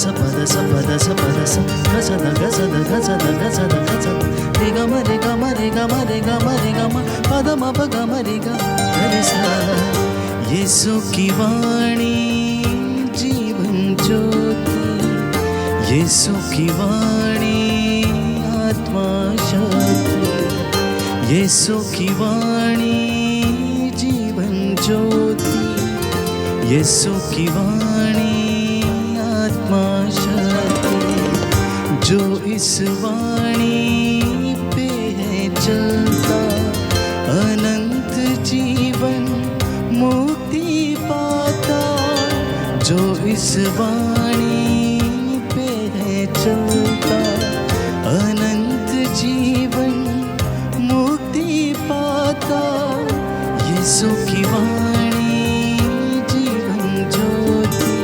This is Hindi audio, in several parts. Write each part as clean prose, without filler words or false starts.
ಸ ಪದ ಸ ಪದ ಸ ಪದ ಸ ಗಸದ ಗಸದ ಗಸದ ಗಸದ ಗಸದ ರಿ ಗ ಮ ರಿ ಗ ಮ ರಿ ಗ ಮ ರಿ ಗ ಮ ರಿ ಗ ಮ ಪದ ಮ ಪ ಗ ಮ ರಿ ಗ ರಿ ಸ ಯೇಸು की वाणी जीवन ज्योति यीशु की वाणी आत्मा शक्ति यीशु की वाणी जीवन ज्योति यीशु की वाणी आत्मा शक्ति जो इस वाणी पे है चलता अनंत जीवन मुक्ति पाता जो इस वाणी पे है चलता अनंत जीवन मुक्ति पाता यीशु की वाणी जीवन ज्योति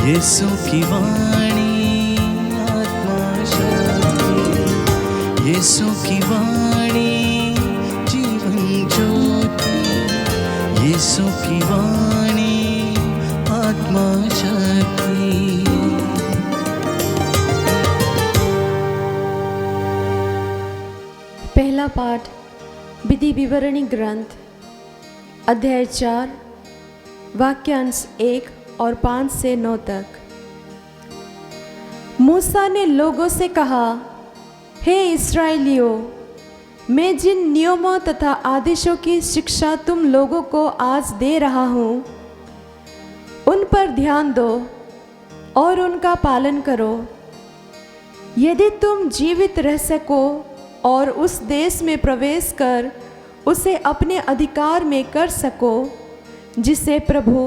यीशु की वाणी आत्मा शक्ति यीशु की वाणी जीवन ज्योति यीशु की वाणी आत्मा शक्ति। पहला पाठ विधि विवरणी ग्रंथ अध्याय 4 वाक्यांश 1 और 5 से 9 तक। मूसा ने लोगों से कहा, हे इस्राएलियों, मैं जिन नियमों तथा आदेशों की शिक्षा तुम लोगों को आज दे रहा हूँ उन पर ध्यान दो और उनका पालन करो, यदि तुम जीवित रह सको और उस देश में प्रवेश कर उसे अपने अधिकार में कर सको जिसे प्रभु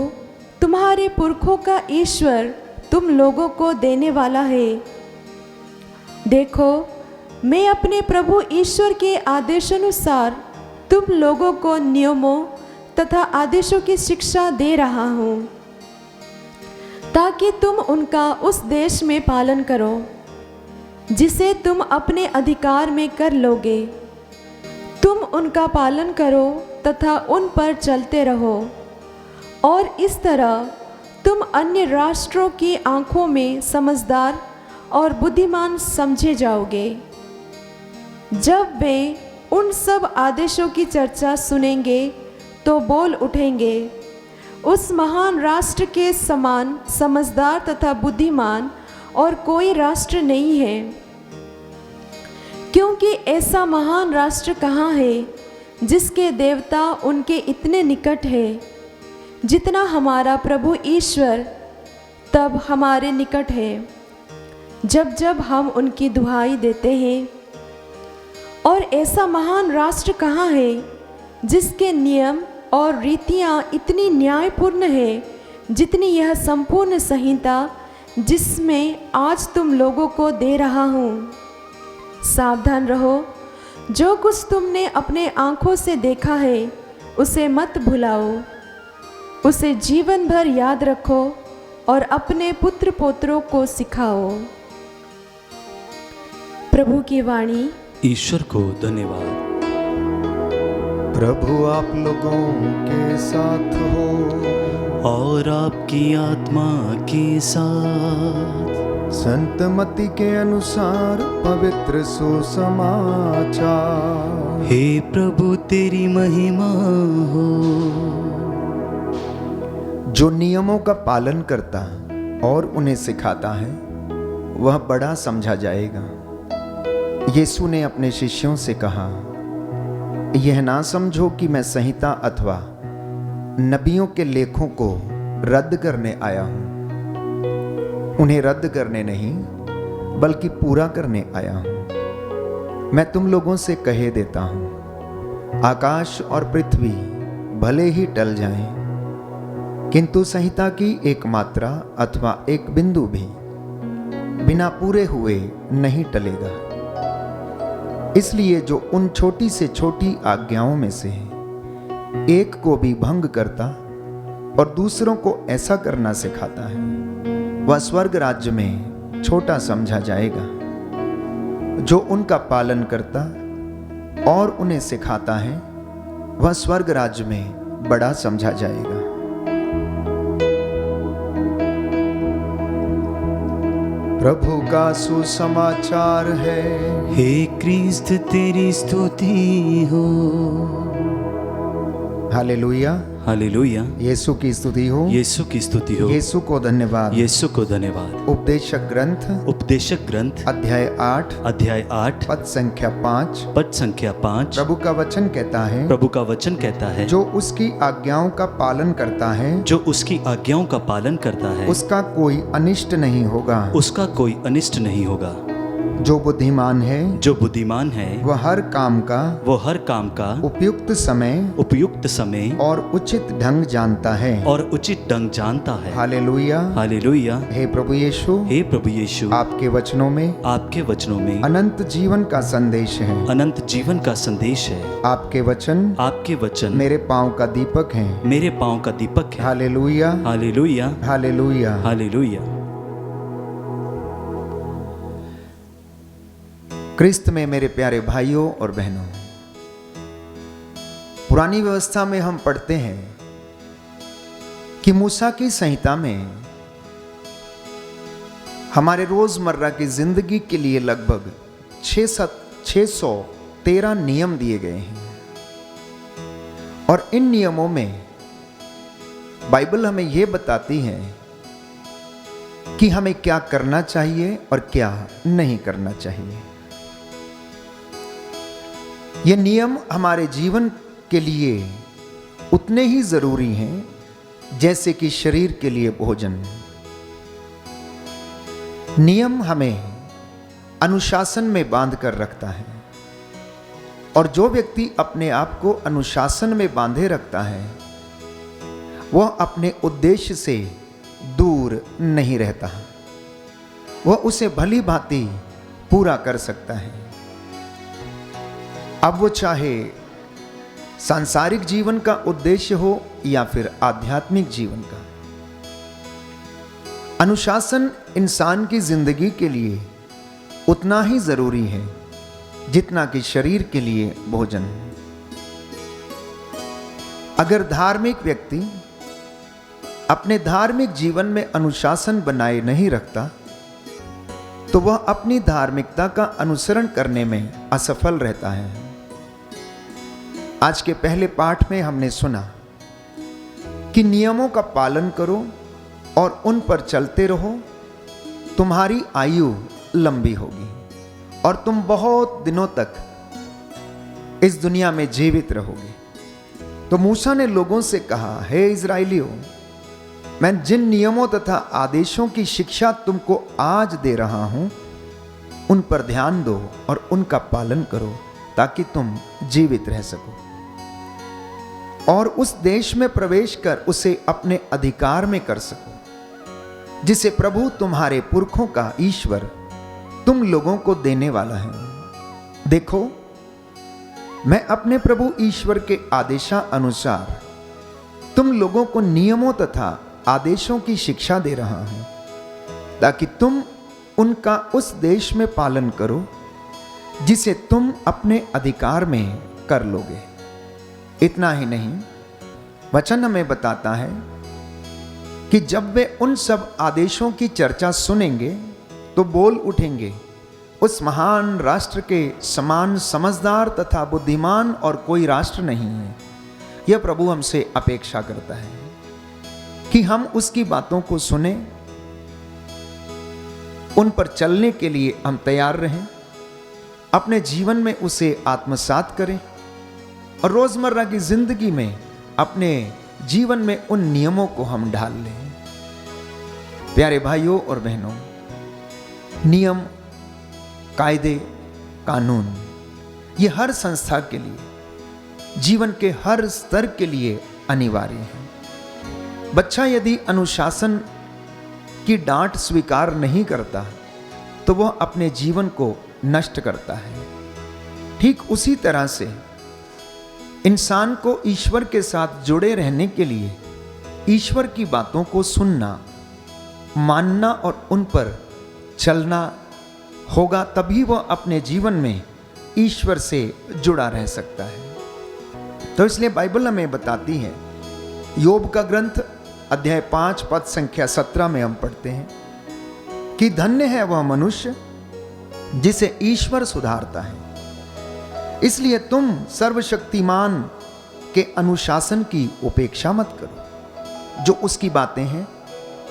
तुम्हारे पुरखों का ईश्वर तुम लोगों को देने वाला है। देखो, मैं अपने प्रभु ईश्वर के आदेशानुसार तुम लोगों को नियमों तथा आदेशों की शिक्षा दे रहा हूँ ताकि तुम उनका उस देश में पालन करो जिसे तुम अपने अधिकार में कर लोगे। तुम उनका पालन करो तथा उन पर चलते रहो और इस तरह तुम अन्य राष्ट्रों की आँखों में समझदार और बुद्धिमान समझे जाओगे। जब वे उन सब आदेशों की चर्चा सुनेंगे तो बोल उठेंगे, उस महान राष्ट्र के समान समझदार तथा बुद्धिमान और कोई राष्ट्र नहीं है, क्योंकि ऐसा महान राष्ट्र कहाँ है जिसके देवता उनके इतने निकट है जितना हमारा प्रभु ईश्वर तब हमारे निकट है जब जब हम उनकी दुहाई देते हैं। और ऐसा महान राष्ट्र कहाँ है जिसके नियम और रीतियाँ इतनी न्यायपूर्ण है जितनी यह संपूर्ण संहिता जिसमें आज तुम लोगों को दे रहा हूँ। सावधान रहो, जो कुछ तुमने अपने आँखों से देखा है उसे मत भुलाओ, उसे जीवन भर याद रखो और अपने पुत्र पोत्रों को सिखाओ। प्रभु की वाणी। ईश्वर को धन्यवाद। प्रभु आप लोगों के साथ हो और आपकी आत्मा के साथ। संत मत्ती के अनुसार पवित्र सुसमाचार। हे प्रभु तेरी महिमा हो। जो नियमों का पालन करता और उन्हें सिखाता है वह बड़ा समझा जाएगा। यीशु ने अपने शिष्यों से कहा, यह ना समझो कि मैं संहिता अथवा नबियों के लेखों को रद्द करने आया हूं। उन्हें रद्द करने नहीं बल्कि पूरा करने आया हूं। मैं तुम लोगों से कहे देता हूं, आकाश और पृथ्वी भले ही टल जाएं, किंतु संहिता की एक मात्रा अथवा एक बिंदु भी बिना पूरे हुए नहीं टलेगा। इसलिए जो उन छोटी से छोटी आज्ञाओं में से एक को भी भंग करता और दूसरों को ऐसा करना सिखाता है वह स्वर्ग राज्य में छोटा समझा जाएगा। जो उनका पालन करता और उन्हें सिखाता है वह स्वर्ग राज्य में बड़ा समझा जाएगा। प्रभु का सुसमाचार है। हे क्रिस्त तेरी स्तुति हो। Hallelujah, hallelujah. यीशु की स्तुति हो, यीशु की स्तुति हो। यीशु को धन्यवाद। यीशु को धन्यवाद। उपदेशक ग्रंथ उपदेशक ग्रंथ अध्याय 8 अध्याय 8 पद संख्या 5। पद संख्या 5। प्रभु का वचन कहता है, प्रभु का वचन कहता है, जो उसकी आज्ञाओं का पालन करता है, जो उसकी आज्ञाओं का पालन करता है, उसका कोई अनिष्ट नहीं होगा। उसका कोई अनिष्ट नहीं होगा। जो बुद्धिमान है, जो बुद्धिमान है, वह हर काम का उपयुक्त समय और उचित ढंग जानता है। और उचित ढंग जानता है। Hallelujah, hallelujah. हे प्रभु यीशु, हे प्रभु यीशु, आपके वचनों में अनंत जीवन का संदेश है। अनंत जीवन का संदेश है। आपके वचन मेरे पांव का दीपक है। मेरे पांव का दीपक है। Hallelujah, hallelujah, hallelujah, hallelujah. क्रिस्त में मेरे प्यारे भाइयों और बहनों, पुरानी व्यवस्था में हम पढ़ते हैं कि मूसा की संहिता में हमारे रोजमर्रा की जिंदगी के लिए लगभग 613 नियम दिए गए हैं। और इन नियमों में बाइबल हमें यह बताती है कि हमें क्या करना चाहिए और क्या नहीं करना चाहिए। ये नियम हमारे जीवन के लिए उतने ही जरूरी हैं जैसे कि शरीर के लिए भोजन। नियम हमें अनुशासन में बांध कर रखता है, और जो व्यक्ति अपने आप को अनुशासन में बांधे रखता है वह अपने उद्देश्य से दूर नहीं रहता। वह उसे भली भांति पूरा कर सकता है। अब वो चाहे सांसारिक जीवन का उद्देश्य हो या फिर आध्यात्मिक जीवन का। अनुशासन इंसान की जिंदगी के लिए उतना ही जरूरी है जितना कि शरीर के लिए भोजन। अगर धार्मिक व्यक्ति अपने धार्मिक जीवन में अनुशासन बनाए नहीं रखता तो वह अपनी धार्मिकता का अनुसरण करने में असफल रहता है। आज के पहले पाठ में हमने सुना कि नियमों का पालन करो और उन पर चलते रहो, तुम्हारी आयु लंबी होगी और तुम बहुत दिनों तक इस दुनिया में जीवित रहोगे। तो मूसा ने लोगों से कहा, हे इज़राइलियों, मैं जिन नियमों तथा आदेशों की शिक्षा तुमको आज दे रहा हूं उन पर ध्यान दो और उनका पालन करो ताकि तुम जीवित रह सको और उस देश में प्रवेश कर उसे अपने अधिकार में कर सको जिसे प्रभु तुम्हारे पुरखों का ईश्वर तुम लोगों को देने वाला है। देखो, मैं अपने प्रभु ईश्वर के आदेशानुसार तुम लोगों को नियमों तथा आदेशों की शिक्षा दे रहा हूं ताकि तुम उनका उस देश में पालन करो जिसे तुम अपने अधिकार में कर लोगे। इतना ही नहीं, वचन हमें बताता है कि जब वे उन सब आदेशों की चर्चा सुनेंगे तो बोल उठेंगे, उस महान राष्ट्र के समान समझदार तथा बुद्धिमान और कोई राष्ट्र नहीं है। यह प्रभु हमसे अपेक्षा करता है कि हम उसकी बातों को सुने, उन पर चलने के लिए हम तैयार रहें, अपने जीवन में उसे आत्मसात करें और रोजमर्रा की जिंदगी में अपने जीवन में उन नियमों को हम ढाल लें। प्यारे भाइयों और बहनों, नियम, कायदे, कानून ये हर संस्था के लिए, जीवन के हर स्तर के लिए अनिवार्य है। बच्चा यदि अनुशासन की डांट स्वीकार नहीं करता तो वह अपने जीवन को नष्ट करता है। ठीक उसी तरह से इंसान को ईश्वर के साथ जुड़े रहने के लिए ईश्वर की बातों को सुनना, मानना और उन पर चलना होगा, तभी वह अपने जीवन में ईश्वर से जुड़ा रह सकता है। तो इसलिए बाइबल हमें बताती है, योब का ग्रंथ अध्याय 5 पद संख्या 17 में हम पढ़ते हैं, कि धन्य है वह मनुष्य जिसे ईश्वर सुधारता है। इसलिए तुम सर्वशक्तिमान के अनुशासन की उपेक्षा मत करो। जो उसकी बातें हैं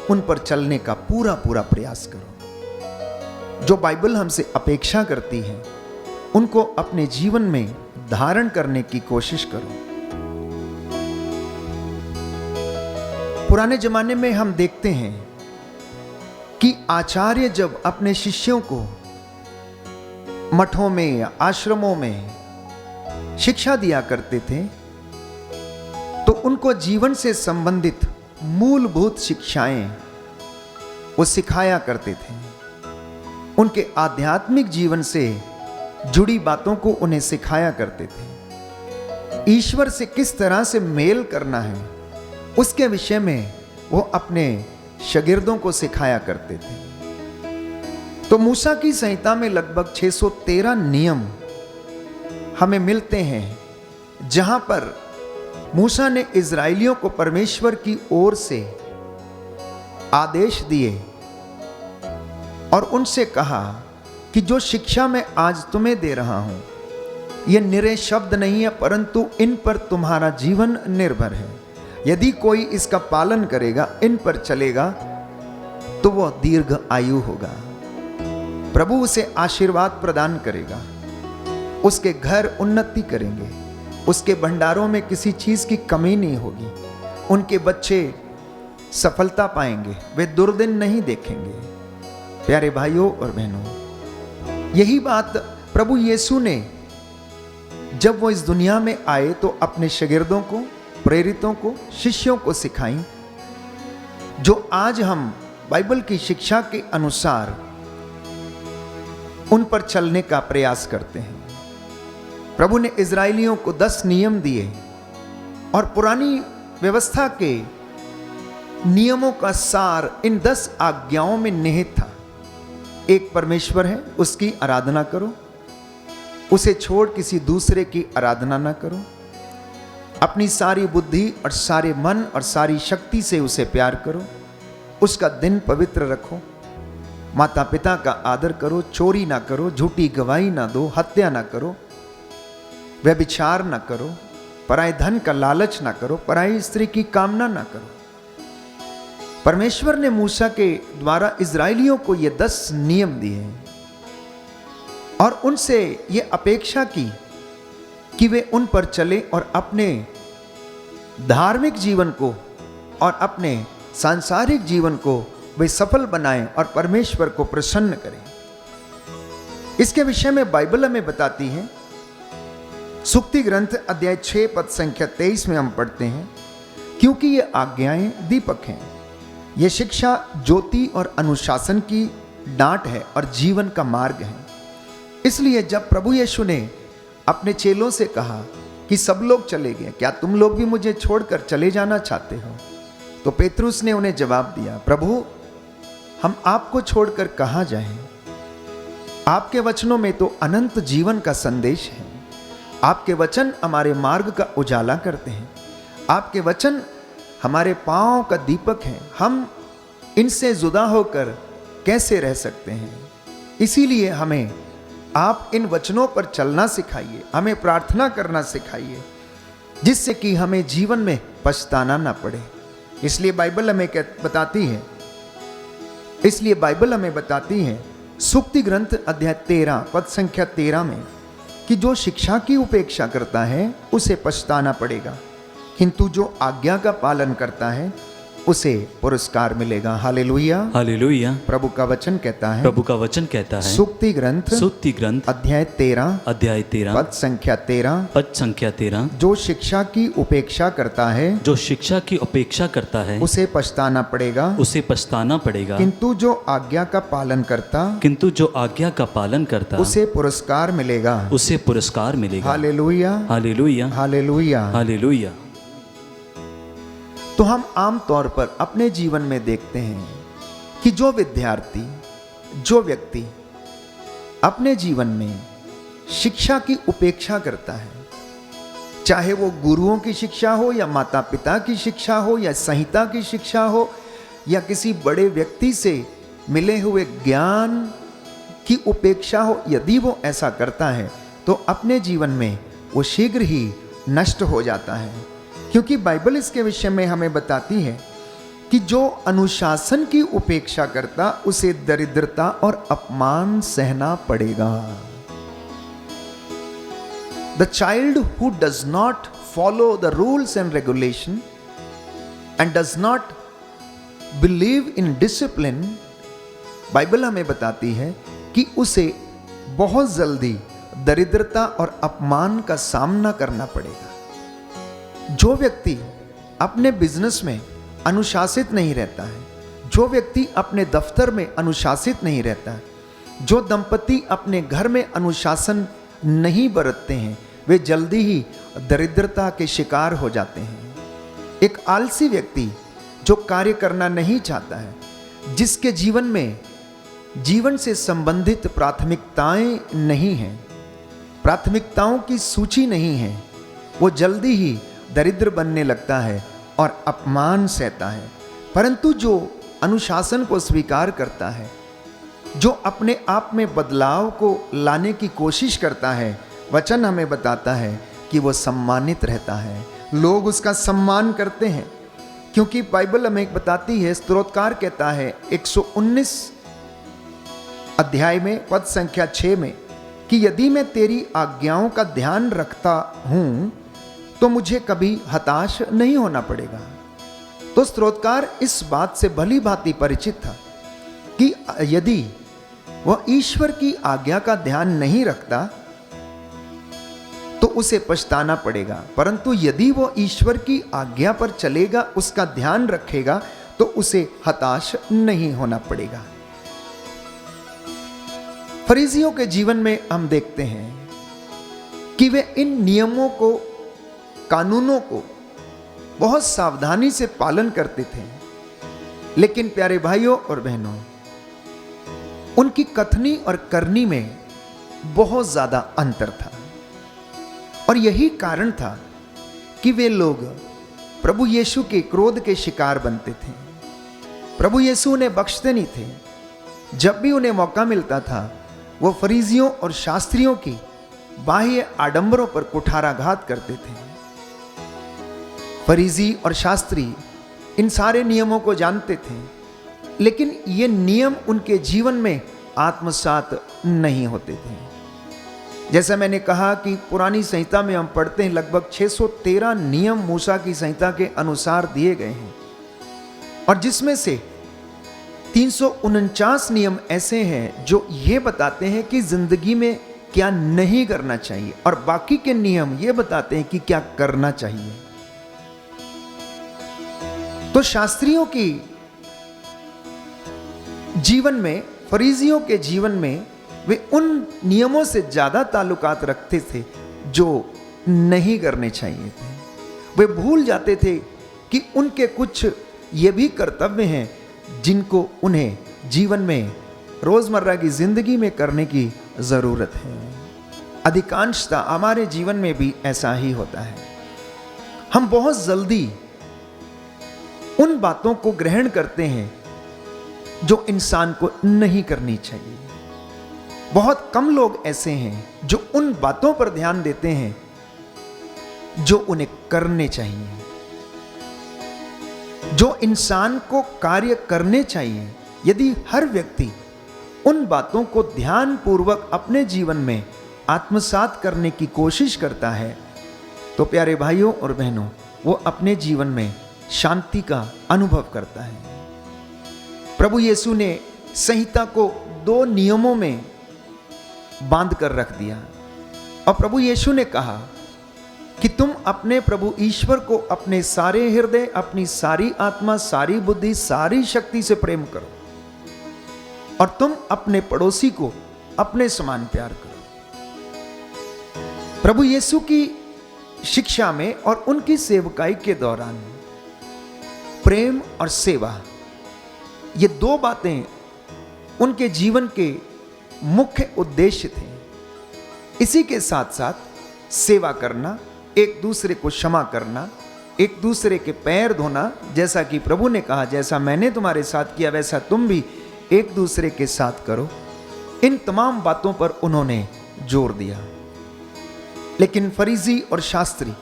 उन पर चलने का पूरा पूरा प्रयास करो। जो बाइबल हमसे अपेक्षा करती है उनको अपने जीवन में धारण करने की कोशिश करो। पुराने जमाने में हम देखते हैं कि आचार्य जब अपने शिष्यों को मठों में या आश्रमों में शिक्षा दिया करते थे तो उनको जीवन से संबंधित मूलभूत शिक्षाएं वो सिखाया करते थे। उनके आध्यात्मिक जीवन से जुड़ी बातों को उन्हें सिखाया करते थे। ईश्वर से किस तरह से मेल करना है उसके विषय में वो अपने शागिर्दों को सिखाया करते थे। तो मूसा की संहिता में लगभग 613 नियम हमें मिलते हैं जहां पर मूसा ने इजराइलियों को परमेश्वर की ओर से आदेश दिए और उनसे कहा कि जो शिक्षा मैं आज तुम्हें दे रहा हूं ये निरे शब्द नहीं है परंतु इन पर तुम्हारा जीवन निर्भर है। यदि कोई इसका पालन करेगा, इन पर चलेगा तो वह दीर्घ आयु होगा। प्रभु उसे आशीर्वाद प्रदान करेगा, उसके घर उन्नति करेंगे, उसके भंडारों में किसी चीज की कमी नहीं होगी, उनके बच्चे सफलता पाएंगे, वे दुर्दिन नहीं देखेंगे। प्यारे भाइयों और बहनों, यही बात प्रभु यीशु ने जब वो इस दुनिया में आए तो अपने शागिर्दों को, प्रेरितों को, शिष्यों को सिखाई, जो आज हम बाइबल की शिक्षा के अनुसार उन पर चलने का प्रयास करते हैं। प्रभु ने इजराइलियों को 10 नियम दिए और पुरानी व्यवस्था के नियमों का सार इन 10 आज्ञाओं में निहित था। एक परमेश्वर है, उसकी आराधना करो, उसे छोड़ किसी दूसरे की आराधना ना करो, अपनी सारी बुद्धि और सारे मन और सारी शक्ति से उसे प्यार करो, उसका दिन पवित्र रखो, माता पिता का आदर करो, चोरी ना करो, झूठी गवाही ना दो, हत्या ना करो, व्यभिचार ना करो, पराये धन का लालच ना करो, पराई स्त्री की कामना ना करो। परमेश्वर ने मूसा के द्वारा इजराइलियों को ये 10 नियम दिए और उनसे ये अपेक्षा की कि वे उन पर चले और अपने धार्मिक जीवन को और अपने सांसारिक जीवन को वे सफल बनाएं और परमेश्वर को प्रसन्न करें। इसके विषय में बाइबल हमें बताती है। सुक्ति ग्रंथ अध्याय 6 पद संख्या 23 में हम पढ़ते हैं, क्योंकि ये आज्ञाएं दीपक हैं, ये शिक्षा ज्योति और अनुशासन की डांट है और जीवन का मार्ग है। इसलिए जब प्रभु यीशु ने अपने चेलों से कहा कि सब लोग चले गए, क्या तुम लोग भी मुझे छोड़कर चले जाना चाहते हो? तो पेतरुस ने उन्हें जवाब दिया, प्रभु हम आपको छोड़कर कहां जाएं? आपके वचनों में तो अनंत जीवन का संदेश है। आपके वचन हमारे मार्ग का उजाला करते हैं। आपके वचन हमारे पांव का दीपक है। हम इनसे जुदा होकर कैसे रह सकते हैं? इसीलिए हमें आप इन वचनों पर चलना सिखाइए, हमें प्रार्थना करना सिखाइए, जिससे कि हमें जीवन में पछताना ना पड़े। इसलिए बाइबल हमें बताती है सुक्ति ग्रंथ अध्याय 13 पद संख्या 13 में कि जो शिक्षा की उपेक्षा करता है उसे पछताना पड़ेगा, किंतु जो आज्ञा का पालन करता है उसे पुरस्कार मिलेगा। Hallelujah, hallelujah. प्रभु का वचन कहता है, प्रभु का वचन कहता है, सुक्ति ग्रंथ अध्याय 13 पद संख्या 13, जो शिक्षा की उपेक्षा करता है, जो शिक्षा की उपेक्षा करता है उसे पछताना पड़ेगा, उसे पछताना पड़ेगा, किंतु जो आज्ञा का पालन करता, उसे पुरस्कार मिलेगा, उसे पुरस्कार मिलेगा। Hallelujah, hallelujah, hallelujah, hallelujah. तो हम आम तौर पर अपने जीवन में देखते हैं कि जो विद्यार्थी, जो व्यक्ति अपने जीवन में शिक्षा की उपेक्षा करता है, चाहे वो गुरुओं की शिक्षा हो या माता पिता की शिक्षा हो या संहिता की शिक्षा हो या किसी बड़े व्यक्ति से मिले हुए ज्ञान की उपेक्षा हो, यदि वो ऐसा करता है तो अपने जीवन में वो शीघ्र ही नष्ट हो जाता है। क्योंकि बाइबल इसके विषय में हमें बताती है कि जो अनुशासन की उपेक्षा करता उसे दरिद्रता और अपमान सहना पड़ेगा। The child who does not follow the rules and regulation and does not believe in discipline, Bible हमें बताती है कि उसे बहुत जल्दी दरिद्रता और अपमान का सामना करना पड़ेगा। जो व्यक्ति अपने बिजनेस में अनुशासित नहीं रहता है, जो व्यक्ति अपने दफ्तर में अनुशासित नहीं रहता है, जो दंपति अपने घर में अनुशासन नहीं बरतते हैं, वे जल्दी ही दरिद्रता के शिकार हो जाते हैं। एक आलसी व्यक्ति जो कार्य करना नहीं चाहता है, जिसके जीवन में जीवन से संबंधित प्राथमिकताएं नहीं हैं, प्राथमिकताओं की सूची नहीं है, वो जल्दी ही दरिद्र बनने लगता है और अपमान सहता है। परंतु जो अनुशासन को स्वीकार करता है, जो अपने आप में बदलाव को लाने की कोशिश करता है, वचन हमें बताता है कि वो सम्मानित रहता है, लोग उसका सम्मान करते हैं। क्योंकि बाइबल हमें बताती है, स्तोत्रकार कहता है 119 अध्याय में पद संख्या 6 में कि यदि मैं तेरी आज्ञाओं का ध्यान रखता हूं तो मुझे कभी हताश नहीं होना पड़ेगा। तो स्तोत्रकार इस बात से भली भांति परिचित था कि यदि वह ईश्वर की आज्ञा का ध्यान नहीं रखता तो उसे पछताना पड़ेगा, परंतु यदि वो ईश्वर की आज्ञा पर चलेगा, उसका ध्यान रखेगा, तो उसे हताश नहीं होना पड़ेगा। फरीसियों के जीवन में हम देखते हैं कि वे इन नियमों को, कानूनों को बहुत सावधानी से पालन करते थे, लेकिन प्यारे भाइयों और बहनों, उनकी कथनी और करनी में बहुत ज्यादा अंतर था। और यही कारण था कि वे लोग प्रभु यीशु के क्रोध के शिकार बनते थे। प्रभु यीशु उन्हें बख्शते नहीं थे। जब भी उन्हें मौका मिलता था, वो फरीसियों और शास्त्रियों की बाह्य आडंबरों पर कुठाराघात करते थे। फरीसी और शास्त्री इन सारे नियमों को जानते थे, लेकिन ये नियम उनके जीवन में आत्मसात नहीं होते थे। जैसा मैंने कहा कि पुरानी संहिता में हम पढ़ते हैं लगभग 613 नियम मूसा की संहिता के अनुसार दिए गए हैं, और जिसमें से 349 नियम ऐसे हैं जो ये बताते हैं कि जिंदगी में क्या नहीं करना चाहिए, और बाकी के नियम ये बताते हैं कि क्या करना चाहिए। तो शास्त्रियों की जीवन में, फरीसियों के जीवन में वे उन नियमों से ज्यादा ताल्लुकात रखते थे जो नहीं करने चाहिए थे। वे भूल जाते थे कि उनके कुछ ये भी कर्तव्य हैं जिनको उन्हें जीवन में रोजमर्रा की जिंदगी में करने की जरूरत है। अधिकांशतः हमारे जीवन में भी ऐसा ही होता है। हम बहुत जल्दी उन बातों को ग्रहण करते हैं जो इंसान को नहीं करनी चाहिए। बहुत कम लोग ऐसे हैं जो उन बातों पर ध्यान देते हैं जो उन्हें करने चाहिए, जो इंसान को कार्य करने चाहिए। यदि हर व्यक्ति उन बातों को ध्यानपूर्वक अपने जीवन में आत्मसात करने की कोशिश करता है, तो प्यारे भाइयों और बहनों, वो अपने जीवन में शांति का अनुभव करता है। प्रभु यीशु ने संहिता को 2 नियमों में बांध कर रख दिया, और प्रभु यीशु ने कहा कि तुम अपने प्रभु ईश्वर को अपने सारे हृदय, अपनी सारी आत्मा, सारी बुद्धि, सारी शक्ति से प्रेम करो, और तुम अपने पड़ोसी को अपने समान प्यार करो। प्रभु यीशु की शिक्षा में और उनकी सेवकाई के दौरान प्रेम और सेवा, ये 2 बातें उनके जीवन के मुख्य उद्देश्य थे। इसी के साथ साथ सेवा करना, एक दूसरे को क्षमा करना, एक दूसरे के पैर धोना, जैसा कि प्रभु ने कहा, जैसा मैंने तुम्हारे साथ किया वैसा तुम भी एक दूसरे के साथ करो। इन तमाम बातों पर उन्होंने जोर दिया। लेकिन फरीसी और शास्त्री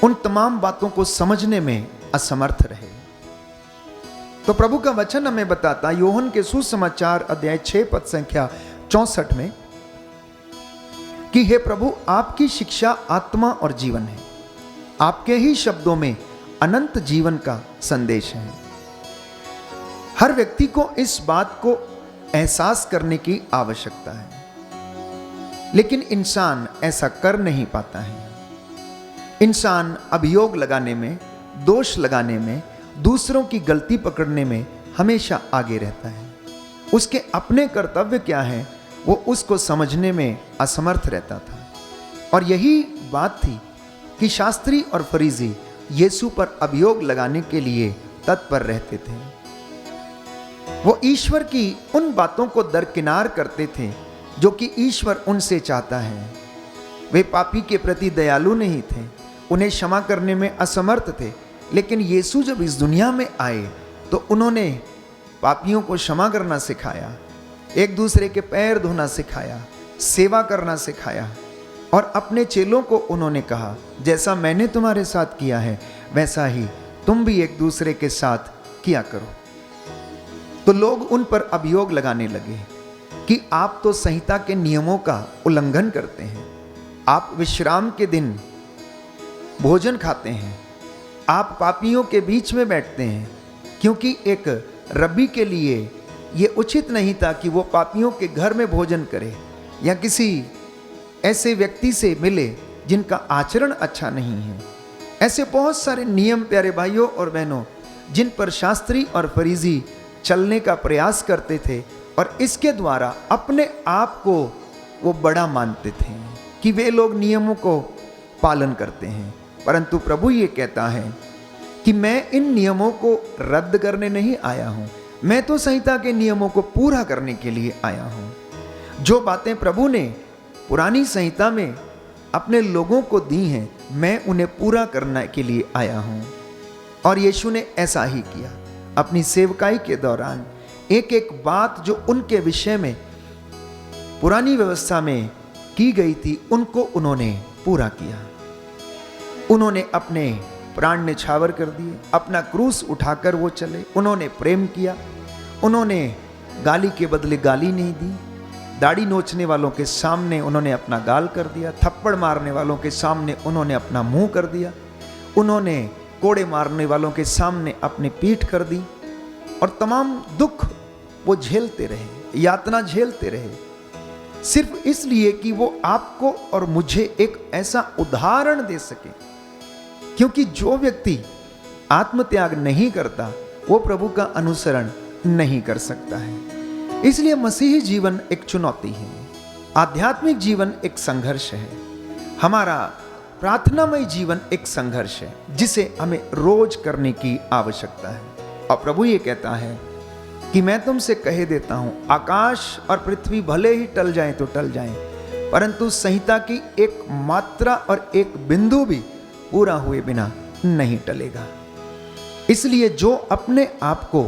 उन तमाम बातों को समझने में असमर्थ रहे। तो प्रभु का वचन हमें बताता, योहन के सुसमाचार अध्याय 6 पद संख्या 64 में, कि हे प्रभु, आपकी शिक्षा आत्मा और जीवन है, आपके ही शब्दों में अनंत जीवन का संदेश है। हर व्यक्ति को इस बात को एहसास करने की आवश्यकता है, लेकिन इंसान ऐसा कर नहीं पाता है। इंसान अभियोग लगाने में, दोष लगाने में, दूसरों की गलती पकड़ने में हमेशा आगे रहता है। उसके अपने कर्तव्य क्या है वो उसको समझने में असमर्थ रहता था। और यही बात थी कि शास्त्री और फरीसी यीशु पर अभियोग लगाने के लिए तत्पर रहते थे। वो ईश्वर की उन बातों को दरकिनार करते थे जो कि ईश्वर उनसे चाहता है। वे पापी के प्रति दयालु नहीं थे, उन्हें क्षमा करने में असमर्थ थे। लेकिन यीशु जब इस दुनिया में आए तो उन्होंने पापियों को क्षमा करना सिखाया, एक दूसरे के पैर धोना सिखाया, सेवा करना सिखाया। और अपने चेलों को उन्होंने कहा, जैसा मैंने तुम्हारे साथ किया है वैसा ही तुम भी एक दूसरे के साथ किया करो। तो लोग उन पर अभियोग लगाने लगे कि आप तो संहिता के नियमों का उल्लंघन करते हैं, आप विश्राम के दिन भोजन खाते हैं, आप पापियों के बीच में बैठते हैं। क्योंकि एक रब्बी के लिए ये उचित नहीं था कि वो पापियों के घर में भोजन करे या किसी ऐसे व्यक्ति से मिले जिनका आचरण अच्छा नहीं है। ऐसे बहुत सारे नियम प्यारे भाइयों और बहनों जिन पर शास्त्री और फरीसी चलने का प्रयास करते थे और इसके द्वारा अपने आप को वो बड़ा मानते थे कि वे लोग नियमों को पालन करते हैं। परंतु प्रभु ये कहता है कि मैं इन नियमों को रद्द करने नहीं आया हूं, मैं तो संहिता के नियमों को पूरा करने के लिए आया हूं। जो बातें प्रभु ने पुरानी संहिता में अपने लोगों को दी हैं, मैं उन्हें पूरा करने के लिए आया हूं। और यीशु ने ऐसा ही किया। अपनी सेवकाई के दौरान एक एक बात जो उनके विषय में पुरानी व्यवस्था में की गई थी उनको उन्होंने पूरा किया। उन्होंने अपने प्राण न्यौछावर कर दिए, अपना क्रूस उठाकर वो चले। उन्होंने प्रेम किया, उन्होंने गाली के बदले गाली नहीं दी। दाढ़ी नोचने वालों के सामने उन्होंने अपना गाल कर दिया, थप्पड़ मारने वालों के सामने उन्होंने अपना मुंह कर दिया, उन्होंने कोड़े मारने वालों के सामने अपनी पीठ कर दी। और तमाम दुख वो झेलते रहे, यातना झेलते रहे, सिर्फ इसलिए कि वो आपको और मुझे एक ऐसा उदाहरण दे सके। क्योंकि जो व्यक्ति आत्मत्याग नहीं करता वो प्रभु का अनुसरण नहीं कर सकता है। इसलिए मसीही जीवन एक चुनौती है, आध्यात्मिक जीवन एक संघर्ष है, हमारा प्रार्थनामय जीवन एक संघर्ष है जिसे हमें रोज करने की आवश्यकता है। और प्रभु ये कहता है कि मैं तुमसे कह देता हूं, आकाश और पृथ्वी भले ही टल जाएं तो टल जाएं, परंतु संहिता की एक मात्रा और एक बिंदु भी पूरा हुए बिना नहीं टलेगा। इसलिए जो अपने आप को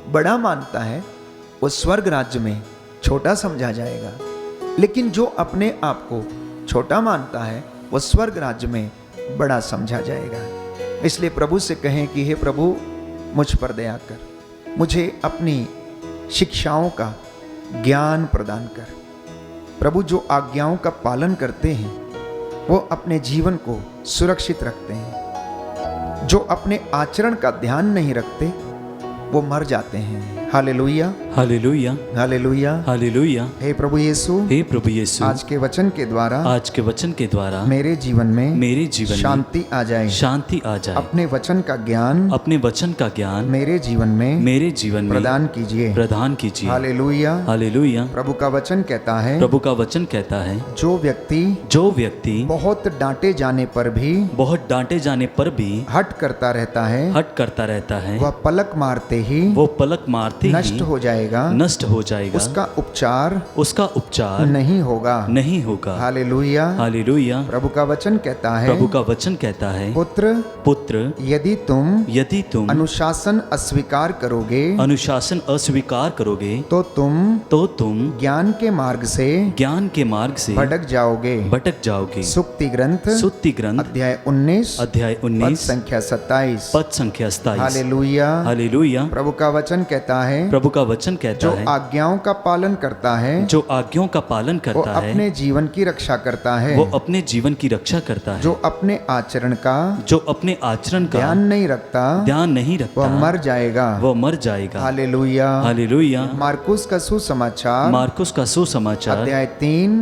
बड़ा मानता है वो स्वर्ग राज्य में छोटा समझा जाएगा, लेकिन जो अपने आप को छोटा मानता है वो स्वर्ग राज्य में बड़ा समझा जाएगा। इसलिए प्रभु से कहें कि हे प्रभु, मुझ पर दया कर, मुझे अपनी शिक्षाओं का ज्ञान प्रदान कर। प्रभु जो आज्ञाओं का पालन करते हैं वो अपने जीवन को सुरक्षित रखते हैं, जो अपने आचरण का ध्यान नहीं रखते वो मर जाते हैं। Hallelujah, hallelujah, hallelujah, hallelujah. हे प्रभु यीशु, हे प्रभु यीशु, आज के वचन के द्वारा मेरे जीवन में शांति आ जाए, शांति आ जाए। अपने वचन का ज्ञान मेरे जीवन में प्रदान कीजिए। Hallelujah, hallelujah. प्रभु का वचन कहता है जो व्यक्ति बहुत डांटे जाने पर भी हट करता रहता है, वह पलक मारते आते नष्ट ही हो जाएगा, नष्ट हो जाएगा, उसका उपचार नहीं नहीं होगा। हालेलुया। हालेलुया। प्रभु का वचन कहता है, प्रभु का वचन कहता है, पुत्र यदि तुम अनुशासन अस्वीकार करोगे तो तुम ज्ञान के मार्ग से भटक जाओगे। सुक्ति ग्रंथ अध्याय 19 पद संख्या 27। हालेलुया। हालेलुया। प्रभु का वचन कहता है, जो आज्ञाओं का पालन करता है, वो अपने जीवन की रक्षा करता है। जो अपने आचरण का ध्यान नहीं रखता, वह मर जाएगा। हालेलुया। हालेलुया। मार्कुस का सुसमाचार अध्याय 3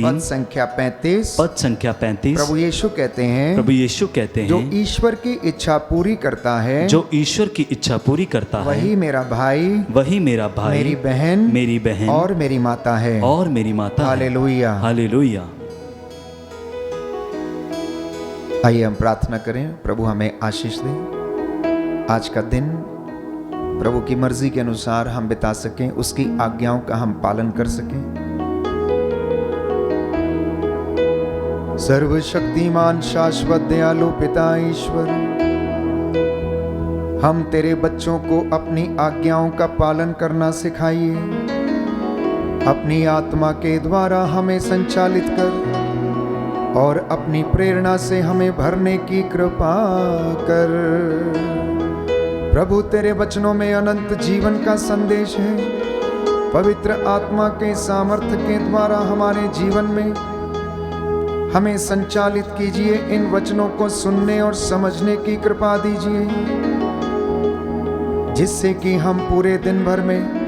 पद संख्या 35। प्रभु यीशु कहते हैं, जो ईश्वर की इच्छा पूरी करता है, वही मेरा भाई, मेरी बहन और मेरी माता है। हालेलुया। हालेलुया। आइए हम प्रार्थना करें, प्रभु हमें आशीष दे। आज का दिन प्रभु की मर्जी के अनुसार हम बिता सकें, उसकी आज्ञाओं का हम पालन कर सकें। सर्वशक्तिमान शाश्वत दयालु पिता ईश्वर, हम तेरे बच्चों को अपनी आज्ञाओं का पालन करना सिखाइए। अपनी आत्मा के द्वारा हमें संचालित कर और अपनी प्रेरणा से हमें भरने की कृपा कर। प्रभु तेरे वचनों में अनंत जीवन का संदेश है। पवित्र आत्मा के सामर्थ्य के द्वारा हमारे जीवन में हमें संचालित कीजिए। इन वचनों को सुनने और समझने की कृपा दीजिए, जिससे कि हम पूरे दिन भर में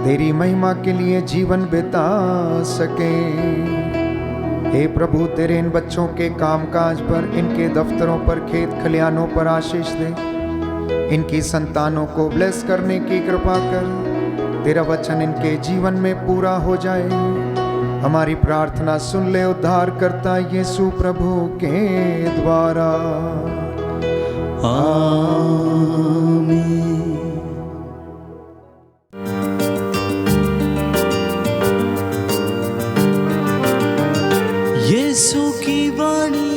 तेरी महिमा के लिए जीवन बिता सकें। हे प्रभु, तेरे इन बच्चों के कामकाज पर, इनके दफ्तरों पर, खेत खलियानों पर आशीष दे। इनकी संतानों को ब्लेस करने की कृपा कर। तेरा वचन इनके जीवन में पूरा हो जाए। हमारी प्रार्थना सुन ले उद्धार करता यीशु प्रभु के द्वारा। आमीन। यीशु की वाणी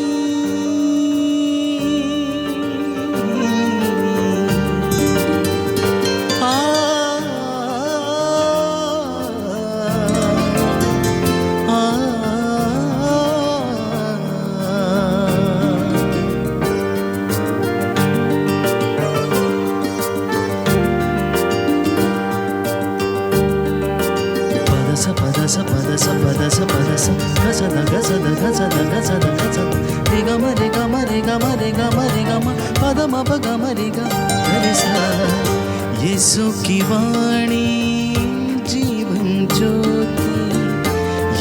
यीशु की वाणी जीवन ज्योति,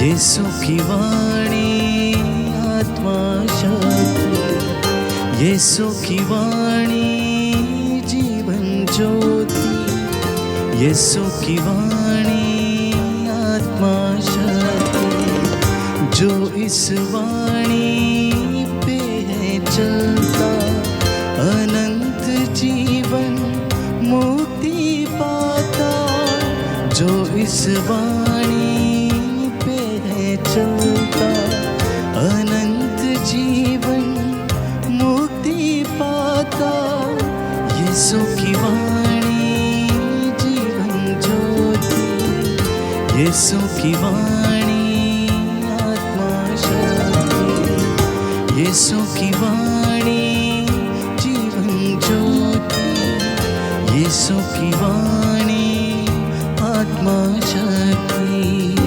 यीशु की वाणी आत्मा शक्ति, यीशु की वाणी जीवन ज्योति, यीशु की वाणी आत्मा शक्ति। जो इस वाणी पे है चलता, अनंत जीवन मुक्ति पाता। जो इस वाणी पे है चलता, अनंत जीवन मुक्ति पाता। यीशु की वाणी जीवन ज्योति, यीशु की वाणी आत्मा शक्ति, यीशु की वाणी जीवन ज्योति, यीशु की वाणी आत्मा शक्ति।